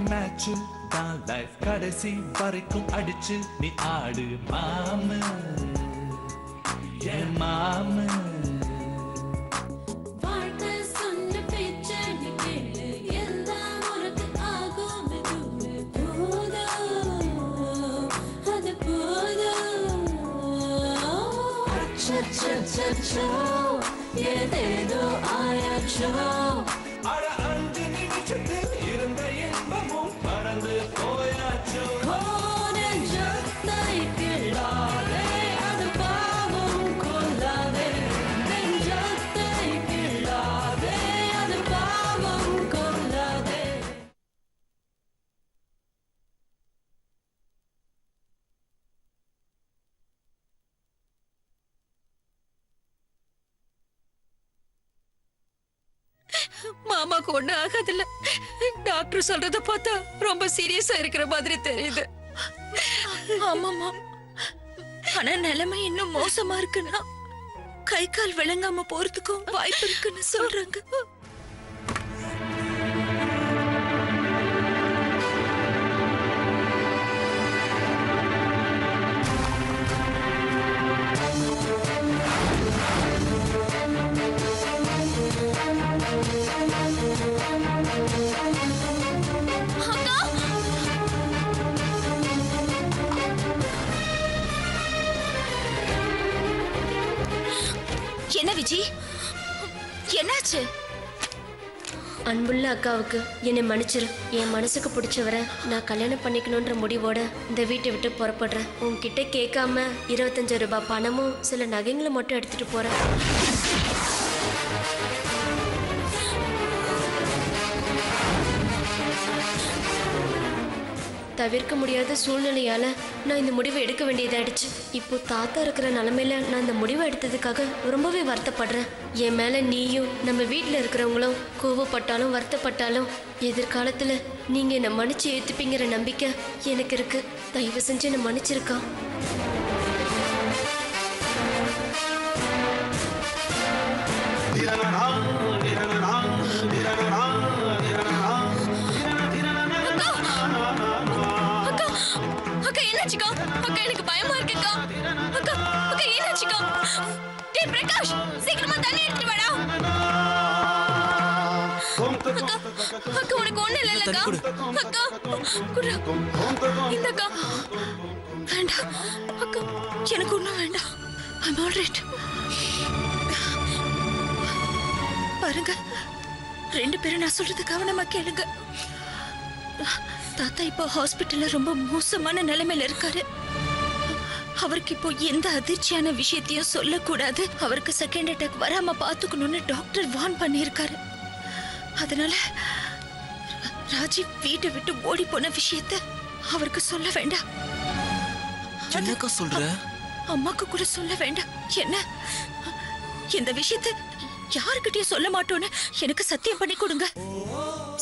Match தான் life கடைசி வரைக்கும் அடிச்சு நீ ஆடு மாமு என் மாமு. ஏதேதோ ஆயாச்சோ அட 5 நிமிஷத்தில் இருந்த இன்பமும் பறந்து போயாச்சோ. நெஞ்சத்தை கிள்ளாதே அது பாவம் கொள்ளாதே நெஞ்சத்தை கிள்ளாதே அது பாவம் கொள்ளாதே. மாமாக்கு ஒண்ணு ஆகாதுல்ல. டாக்டர் சொல்றத பார்த்தா ரொம்ப சீரியஸா இருக்கிற மாதிரி தெரியுது. ஆமாமா, ஆனா நிலைமை இன்னும் மோசமா இருக்குன்னா கை கால் விளங்காம போறதுக்கும் வாய்ப்பு இருக்குன்னு சொல்றாங்க. என்ன விஜி, என்னாச்சு? அன்புள்ள அக்காவுக்கு என்னை மன்னிச்சிரு. என் மனசுக்கு பிடிச்சவரை நான் கல்யாணம் பண்ணிக்கணுன்ற முடிவோட இந்த வீட்டை விட்டு புறப்படுறேன். உன்கிட்ட கேட்காம 25 ரூபாய் பணமும் சில நகைங்களை மட்டும் எடுத்துட்டு போறேன். தவிர்க்க முடியாத சூழ்நிலையால நான் இந்த முடிவை எடுக்க வேண்டியதாயிடுச்சு. இப்போ தாத்தா இருக்கிற நிலைமையில நான் இந்த முடிவை எடுத்ததுக்காக ரொம்பவே வருத்தப்படுறேன். என் மேல நீயும் நம்ம வீட்டில் இருக்கிறவங்களும் கோவப்பட்டாலும் வருத்தப்பட்டாலும் எதிர்காலத்துல நீங்க என்னை மன்னிச்சு ஏத்துப்பீங்கிற நம்பிக்கை எனக்கு இருக்கு. தயவு செஞ்சு என்னை மன்னிச்சிருக்கா. என்னாச்சுக்கா? அக்கா எனக்கு பயமா இருக்குக்கா. அக்கா அக்கா என்னாச்சுக்கா? டேய் பிரகாஷ், சீக்கிரமா தண்ணி எடுத்துட்டு வாடா. அக்கா அக்கா உனக்கு ஒண்ணு இல்லைல்லக்கா? அக்கா குடு. இந்தக்கா. வேண்டாம் அக்கா, எனக்கு ஒண்ணும் வேண்டாம். I'm all right. பாருங்க, 2 பேரும் நான் சொல்றது கவனமா கேளுங்க. தாத்தா இப்போ ஹாஸ்பிட்டல்ல ரொம்ப மோசமான நிலைமையில இருக்காரு. அவருக்கு இப்போ எந்த அதிர்ச்சியான விஷயத்தையும் சொல்லக்கூடாது. அவருக்கு செகண்ட் அட்டாக் வராம பாத்துக்கணும்னு டாக்டர் வார்ன் பண்ணியிருக்காரு. அதனால ராஜீவ் வீட்டை விட்டு ஓடி போன விஷயத்த அவருக்கு சொல்ல வேண்டாம். என்னக்கா சொல்ற? அம்மாக்கு கூட சொல்ல வேண்டாம். என்ன, இந்த விஷயத்த யாருக்கிட்டயும் சொல்ல மாட்டோன்னு எனக்கு சத்தியம் பண்ணி கொடுங்க.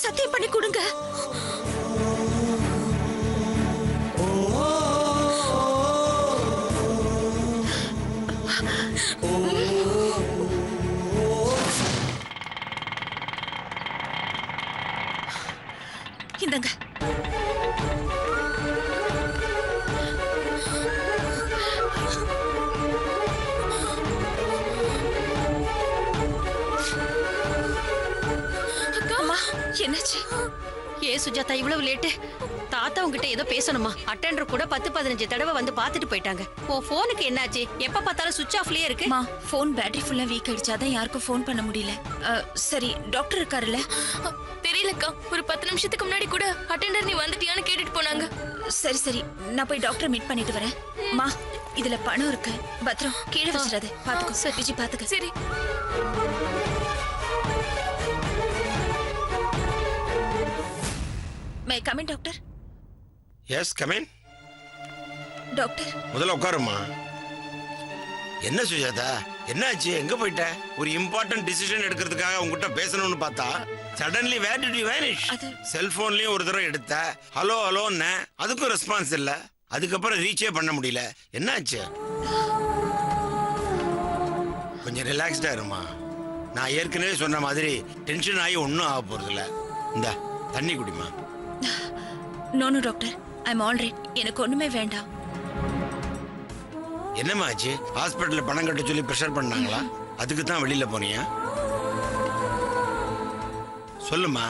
சத்தியம் பண்ணி கொடுங்க. இந்தங்க. அம்மா என்னாச்சு? ஏ சுஜாதா, இவ்வளவு லேட்டு? தாத்தா உங்ககிட்ட ஏதோ பேசணுமா? அட்டெண்டர் கூட 10-15 தடவை வந்து பார்த்துட்டு போயிட்டாங்க. உன் போனுக்கு என்னாச்சு? எப்ப பார்த்தாலும் சுவிட்ச் ஆஃப்லயே இருக்கு. அம்மா, போன் பேட்டரி ஃபுல்லா வீக் ஆயிடுச்சாதான் யாருக்கும் போன் பண்ண முடியல. சரி, டாக்டர் இருக்காருல்ல? தெரியலக்கா, ஒரு 10 நிமிஷத்துக்கு முன்னாடி கூட அட்டெண்டர் நீ வந்துட்டியான்னு கேட்டுட்டு போனாங்க. சரி சரி, நான் போய் டாக்டர் மீட் பண்ணிட்டு வரேன். மா, இதுல பணம் இருக்கு, பத்திரம் கீழே வச்சிடாத. பாத்துக்கோ. சரி விஜி, பாத்துக்க. சரி. May come in doctor? Yes come in. Doctor, முதல்ல உட்காருமா. என்ன சுஜாதா, என்னாச்சு? எங்க போயிட்ட? ஒரு இம்பார்ட்டன்ட் டிசிஷன் எடுக்கிறதுக்காக உங்ககிட்ட பேசணும்னு பார்த்தா suddenly where did you vanish? செல்போன்லயும் ஒரு தடவை எடுத்த, ஹலோ ஹலோன்னு, அதுக்கும் ரெஸ்பான்ஸ் இல்ல. அதுக்கப்புறம் ரீச்சே பண்ண முடியல. என்னாச்சு? கொஞ்சம் ரிலாக்ஸ்டா இருமா. நான் ஏற்கனவே சொன்ன மாதிரி டென்ஷன் ஆகி ஒன்றும் ஆக போறதில்ல. இந்த தண்ணி குடிமா. No no doctor, I am all right. எனக்கு ஒண்ணுமே வேண்டாம். என்னம்மா ஆச்சு? ஹாஸ்பிட்டல்ல பணம் கட்ட சொல்லி ப்ரெஷர் பண்ணாங்களா? அதுக்கு தான் வெளியில போனியா? சொல்லுமா.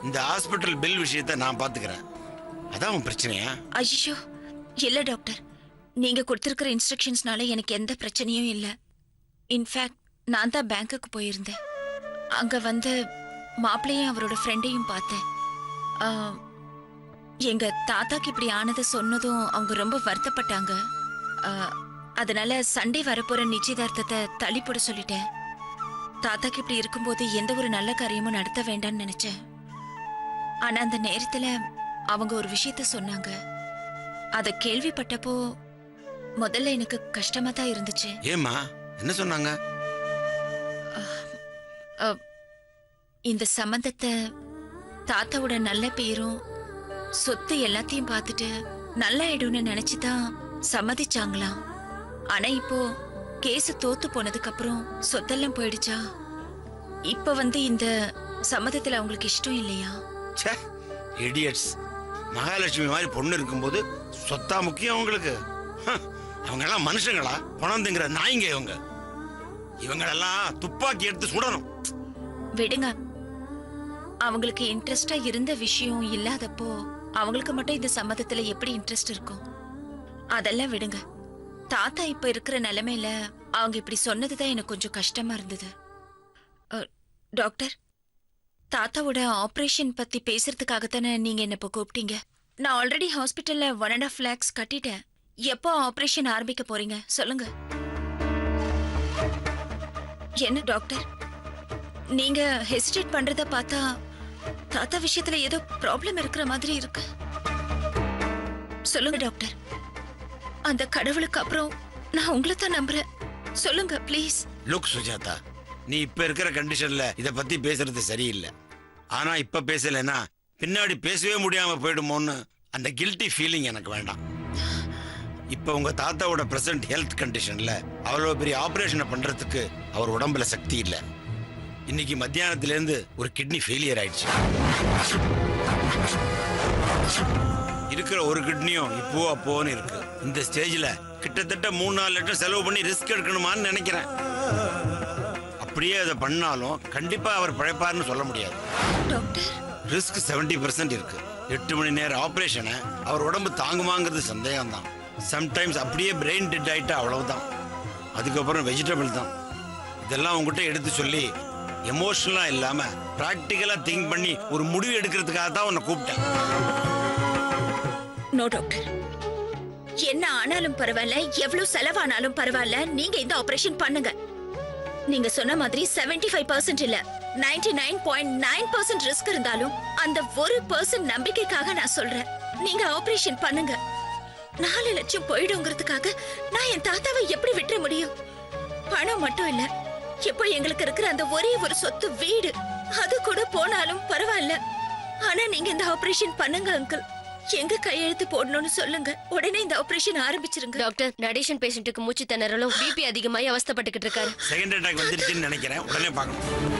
இந்த ஹாஸ்பிட்டல் பில் விஷயத்தை நான் பாத்துக்கிறேன். அதான் உன் பிரச்சனையா? ஐயோ இல்ல டாக்டர், நீங்க கொடுத்திருக்கிற இன்ஸ்ட்ரக்ஷன்ஸ்னால எனக்கு எந்த பிரச்சனையும் இல்ல. இன்ஃபேக்ட் நான் தான் பேங்க்குக்கு போயிருந்தேன். அங்க வந்து மாப்பிள்ளையும் அவரோட ஃப்ரெண்டையும் பார்த்தேன். எங்க தாத்தாக்கு இப்படி ஆனதை சொன்னதும் அவங்க ரொம்ப வருத்தப்பட்டாங்க. அதனால சண்டே வரப்போற நிச்சயதார்த்தத்தை தள்ளி போட சொல்லிட்டேன். தாத்தாக்கு இப்படி இருக்கும்போது எந்த ஒரு நல்ல காரியமும் நடத்த வேண்டாம்னு நினைச்சேன். ஆனா அந்த நேரத்துல அவங்க ஒரு விஷயத்த சொன்னாங்க. அத கேள்விப்பட்டப்போ முதல்ல எனக்கு கஷ்டமா தான் இருந்துச்சு. ஏமா, என்ன சொன்னாங்க? இந்த சம்பந்தத்தை தாத்தாவோட நல்ல பேரும் சொத்து எல்லாத்தையும் பார்த்துட்டு நல்லா ஆயிடும்னு நினைச்சுதான் சம்மதிச்சாங்களாம். ஆனா இப்போ கேஸ் தோத்து போனதுக்கு அப்புறம் சொத்தெல்லாம் போயிடுச்சா. இப்ப வந்து இந்த சம்மதத்துல அவங்களுக்கு இஷ்டம் இல்லையா? இடியட்ஸ். மகாலட்சுமி மாதிரி பொண்ணு இருக்கும்போது சொத்தா முக்கியம் அவங்களுக்கு? அவங்க எல்லாம் மனுஷங்களா? பணம் திங்கிற நாய்ங்க இவங்க. இவங்களெல்லாம் துப்பாக்கி எடுத்து சுடணும். விடுங்க. அவங்களுக்கு இன்ட்ரெஸ்டா இருந்த விஷயம் இல்லாதப்போ அவங்களுக்கு மட்டும் இந்த சம்மதத்துல எப்படி இன்ட்ரெஸ்ட் இருக்கும்? அதெல்லாம் விடுங்க. தாத்தா இப்ப இருக்கிற நிலைமையில அவங்க இப்படி சொன்னதுதான் எனக்கு கொஞ்சம் கஷ்டமா இருந்தது. டாக்டர், தாத்தாவோட ஆபரேஷன் பத்தி பேசுறதுக்காகத்தானே நீங்க என்ன இப்ப கூப்பிட்டீங்க? நான் ஆல்ரெடி ஹாஸ்பிட்டல்ல 1.5 lakhs கட்டிட்டேன். எப்போ ஆபரேஷன் ஆரம்பிக்க போறீங்க சொல்லுங்க. என்ன டாக்டர், நீங்க ஹெசிடேட் பண்றத பார்த்தா தாத்தா விஷயத்துல ஏதோ ப்ராப்ளம் இருக்கிற மாதிரி இருக்கு. சொல்லுங்க டாக்டர். அந்த கடவுளுக்கு அப்புறம் நான் உங்களை தான் நம்புறேன். சொல்லுங்க ப்ளீஸ். லுக் சுஜாதா, நீ இப்ப இருக்கிற கண்டிஷன்ல இத பத்தி பேசுறது சரியில்லை. ஆனா இப்ப பேசலன்னா பின்னாடி பேசவே முடியாம போயிடுமோன்னு அந்த கில்ட்டி ஃபீலிங் எனக்கு வேண்டாம். இப்ப உங்க தாத்தாவோட பிரசன்ட் ஹெல்த் கண்டிஷன்ல அவ்வளவு பெரிய ஆபரேஷனை பண்றதுக்கு அவர் உடம்புல சக்தி இல்ல. இன்னைக்கு மத்தியானத்துல இருந்து ஒரு கிட்னி ஃபெயிலியர் ஆயிடுச்சு. இருக்கிற ஒரு கிட்னியும் இப்போ அப்போன்னு இருக்கு. இந்த ஸ்டேஜ்ல கிட்டத்தட்ட 3-4 லட்சம் செலவு பண்ணி ரிஸ்க் எடுக்கணுமான்னு நினைக்கிறேன். அப்படியே அதை பண்ணாலும் கண்டிப்பா அவர் பிழைப்பார்னு சொல்ல முடியாது. ரிஸ்க் 70% இருக்கு. 8 மணி நேரம் ஆபரேஷனை அவர் உடம்பு தாங்குமாங்கிறது சந்தேகம் தான். சம்டைம்ஸ் அப்படியே பிரெயின் டெட் ஆயிட்டா அவ்வளவுதான். அதுக்கப்புறம் வெஜிடபிள் தான். இதெல்லாம் உங்ககிட்ட எடுத்து சொல்லி எமோஷனலா இல்லாம பிராக்டிக்கலா திங்க் பண்ணி ஒரு முடிவு எடுக்கிறதுக்காக தான் உன்னை கூப்பிட்டேன். நோ டாக்டர், என்ன ஆனாலும் பரவாயில்ல, எவ்வளவு செலவானாலும் பரவாயில்ல, நீங்க இந்த ஆபரேஷன் பண்ணுங்க. நீங்க சொன்ன மாதிரி 75% இல்ல 99.9% ரிஸ்க் இருந்தாலும் அந்த 1% நம்பிக்கைக்காக நான் சொல்றேன். நீங்க ஆபரேஷன் பண்ணுங்க. 4 லட்சம் போயிடுங்கிறதுக்காக நான் என் தாத்தாவை எப்படி விட்டுற முடியும்? பணம் மட்டும் இல்ல, இப்போ எங்களுக்கு இருக்கிற அந்த ஒரே ஒரு சொத்து வீடு, அது கூட போனாலும் பரவாயில்ல. ஆனா நீங்க இந்த ஆபரேஷன் பண்ணுங்க அங்கிள். எங்க கையெழுத்து போடணும்னு சொல்லுங்க. உடனே இந்த ஆபரேஷன் ஆரம்பிச்சிருங்க. டாக்டர், நடிஷன் பேஷண்ட்டுக்கு மூச்சு திணறலும் பிபி அதிகமாகி அவஸ்தைப்பட்டுக்கிட்டு இருக்காரு. செகண்ட் அட்டாக் வந்துருச்சுன்னு நினைக்கிறேன். உடனே பார்க்கணும்.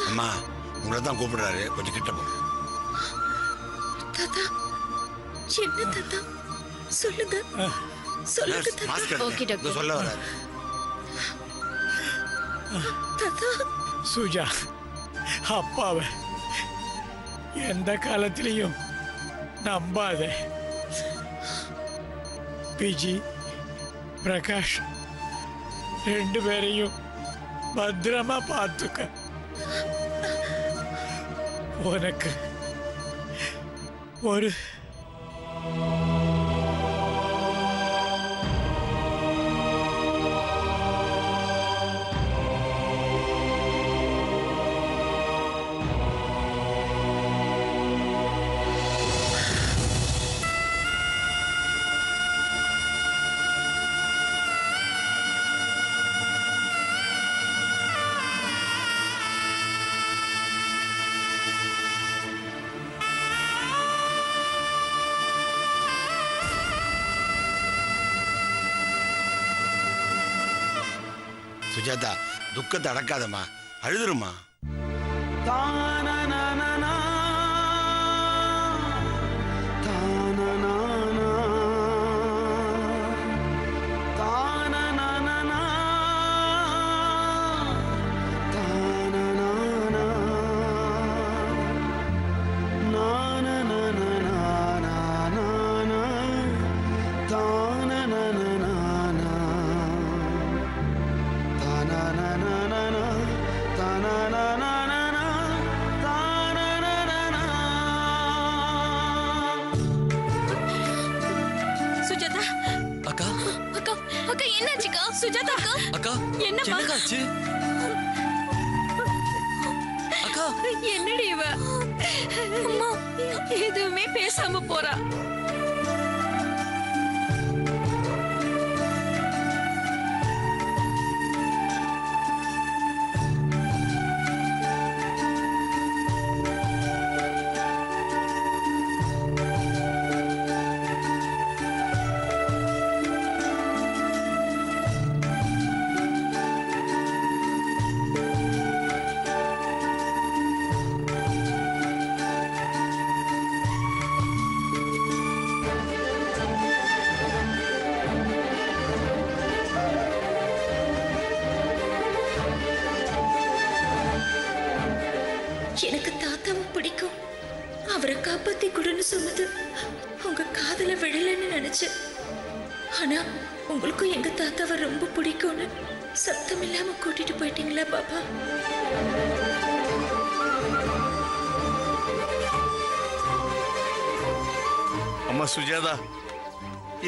அம்மா உங்களை தான் கூப்பிடுறாரு, கொஞ்சம் கிட்ட போ. தாத்தா என்ன தாத்தா சொல்லுங்க சொல்லுங்க தாத்தா. மாஸ்க் ஓகே, எடுங்க. டாக்டர். இதோ சொல்ல வராரு. தாத்தா சுஜா, அப்பாவை எந்த காலத்திலையும் நம்பாத. பிஜி பிரகாஷ் 2 பேரையும் பத்திரமா பார்த்துக்க. உனக்கு ஒரு சுஜாதா, துக்கத்தை அடக்காதம்மா, அழுதுருமா. சுஜாதா அக்கா அக்கா அக்கா என்னாச்சுக்கா? சுஜாதா அக்கா என்னம்மா? என்னக்காச்சு? அக்கா என்னடி இவ அம்மா எதுவுமே பேசாம போறா. எனக்கு தாத்தாவை பிடிக்கும், அவரை காப்பாத்தி கொடுன்னு சொன்னது உங்க காதுல விழலன்னு நினைச்சேன். ஆனா உங்களுக்கும் எங்க தாத்தாவை ரொம்ப பிடிக்கும்னு சத்தம் இல்லாம கூட்டிட்டு போயிட்டீங்களா பாப்பா? அம்மா சுஜாதா,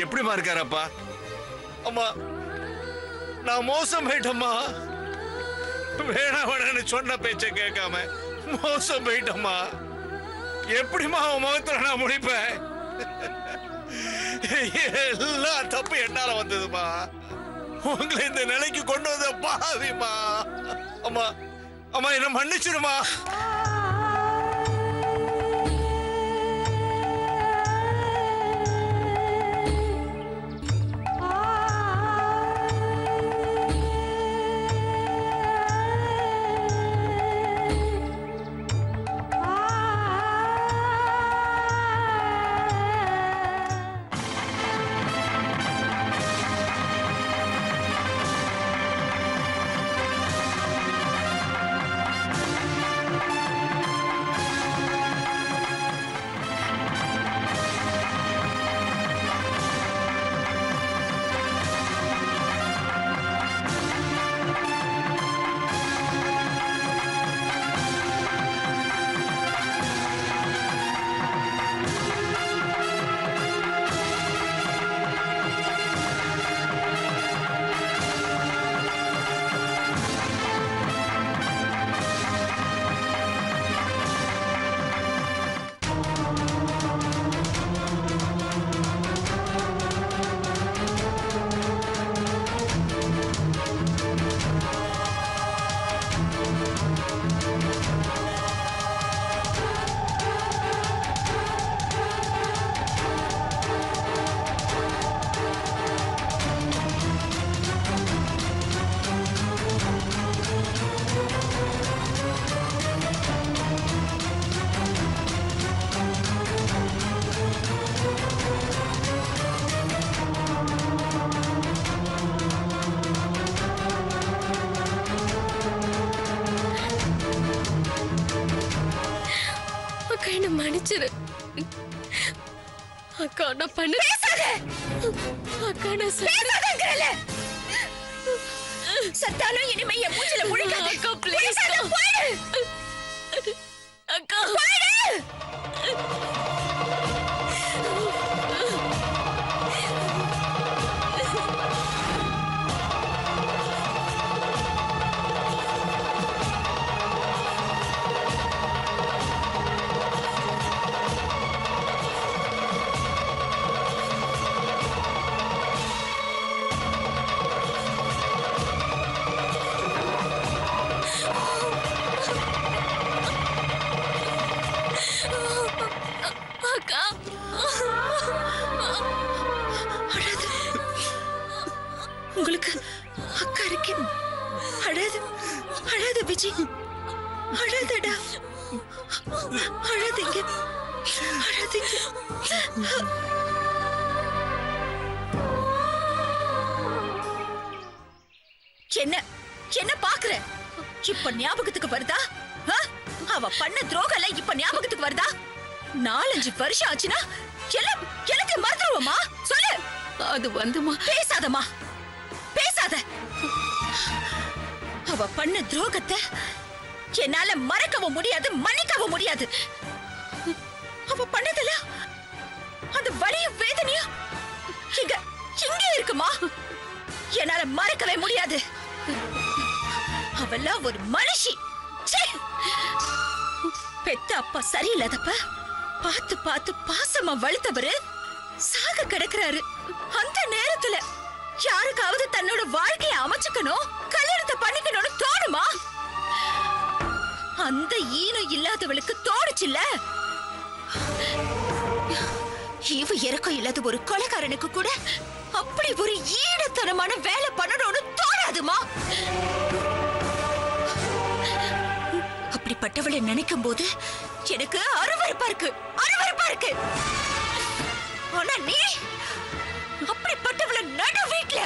எப்படிமா இருக்காரப்பா? அம்மா நான் மோசம் போயிட்டம்மா. வேணாம் வேணான்னு சொன்ன பேச்ச கேட்காம மோசம் போயிட்டம்மா. எப்படிமா அவன் முகத்துல நான் முடிப்பேன்? எல்லா தப்பு என்னால வந்ததுமா. உங்களை இந்த நிலைக்கு கொண்டு வந்த பாவிமா. அம்மா அம்மா என்ன மன்னிச்சிடுமா. அக்கா நான் பண்ண அக்கா நான் பேசாதங்கறல சத்தாலும் இனிமே என் மூஞ்சில முழிக்காத அக்கா ப்ளீஸ் அக்கா அக்கா உங்களுக்கு அக்கா இருக்கு அழாது அழாது விஜய் அழாதடா அழாதீங்க அழாதீங்க என்ன என்ன பாக்குற இப்ப ஞாபகத்துக்கு வருதா அவ பண்ண துரோகம் இப்ப ஞாபகத்துக்கு வருதா 4-5 வருஷம் ஆச்சுன்னா எல்லாத்தையும் மறந்துடுவோமா சொல்லு அது வந்துமா பேசாதம்மா பேசாத அவ பண்ண துரோகத்தை என்னால மறக்கவும் முடியாது மன்னிக்கவும் முடியாது அவ பண்ணதுல அந்த வலியும் வேதனையும் இங்க இருக்குமா என்னால மறக்கவே முடியாது அவெல்லாம் ஒரு மனுஷி பெத்த அப்பா சரியில்லாதப்ப பார்த்து பார்த்து பாசமா வளர்த்தவரு சாக கிடக்குறாரு அந்த நேரத்துல யாருக்காவது தன்னோட வாழ்க்கையை அமைச்சுக்கணும் கல்யாணத்தை பண்ணிக்கணும்னு தோணுமா அந்த ஈனம் இல்லாதவளுக்கு தோணுச்சுல்ல இவ இறக்கம் இல்லாத ஒரு கொலைகாரனுக்கு கூட அப்படி ஒரு ஈடத்தனமான வேலை பண்ணணும்னு தோணாதுமா அப்படிப்பட்டவளை நினைக்கும் போது எனக்கு அருவருப்பா இருக்கு ஆனா நீ அப்படிப்பட்டவளை நடு வீட்டுல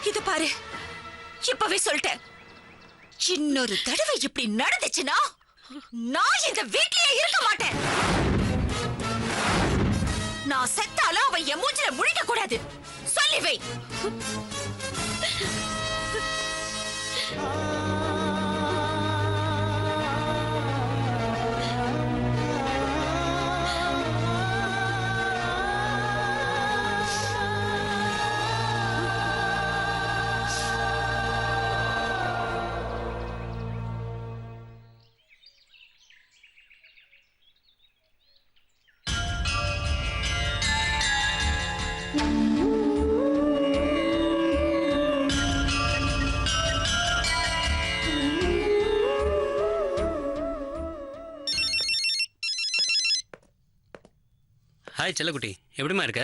இத பாரு இப்பவே சொல்லிட்டேன் இன்னொரு தடவை இப்படி நடந்துச்சுன்னா நான் இந்த வீட்லயே இருக்க மாட்டேன் நான் செத்தாலும் அவ என் மூஞ்சில முழிக்க கூடாது சொல்லி வை ஹாய் செல்லக்குட்டி, எப்படிமா இருக்க?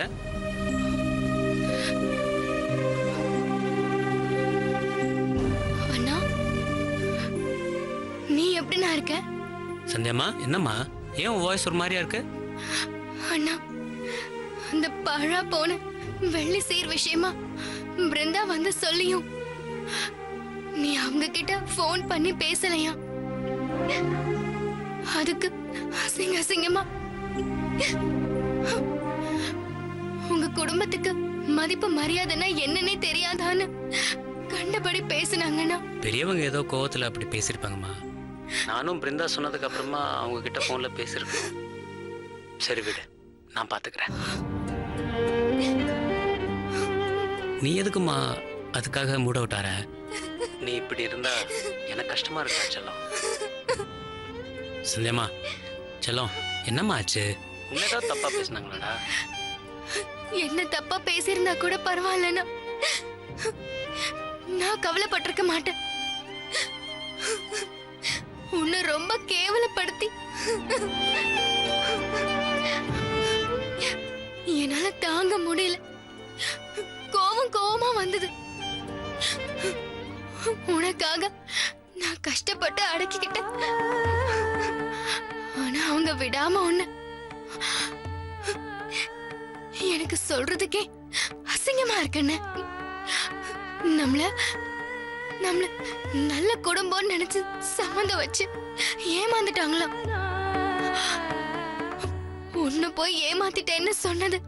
அண்ணா நீ எப்படிண்ணா இருக்க? சந்தியாமா, என்னம்மா ஏன் உன் வாய்ஸ் ஒரு மாதிரியா இருக்கு? அண்ணா அந்த பழா போன வெள்ளி சீர் விஷயமா பிருந்தா வந்து சொல்லியும் நீ அவங்க கிட்ட போன் பண்ணி பேசலையா? அதுக்கு அசிங்கமா உங்க குடும்பத்துக்கு மதிப்பு மரியாதைன்னா என்னன்னே தெரியாதான்னு கண்டபடி பேசினாங்கன்னா. பெரியவங்க ஏதோ கோவத்துல அப்படி பேசிருப்பாங்கம்மா. நானும் பிருந்தா சொன்னதுக்கு அப்புறமா அவங்க கிட்ட போன்ல பேசிருக்கேன். சரி விடு, நான் பாத்துக்கிறேன். நீ எதுக்குமா அதுக்காக மூட் அவுட் ஆற? நீ இப்படி இருந்தா எனக்கு கஷ்டமா இருக்கா செல்லம்? சந்தியம்மா, செல்லம் என்னம்மா ஆச்சு? உன்னை ஏதாவது தப்பா பேசினாங்களாடா? என்ன தப்பா பேசியிருந்தா கூட பரவாயில்லண்ணா, நான் கவலைப்பட்டிருக்க மாட்டேன். உன்னை ரொம்ப கேவலப்படுத்தி என்னால தாங்க முடியல. கோவமா வந்தது. உனக்காக நான் கஷ்டப்பட்டு அடக்கிக்கிட்டேன். ஆனா அவங்க விடாம உன்னை எனக்கு சொல்றதுக்கே அசிங்கமா இருக்குன்னு. நம்மள நல்ல குடும்பம்னு நினைச்சு சம்மந்தம் வச்சு ஏமாந்துட்டாங்களா? உன்னை போய் ஏமாத்திட்டேன்னு சொன்னது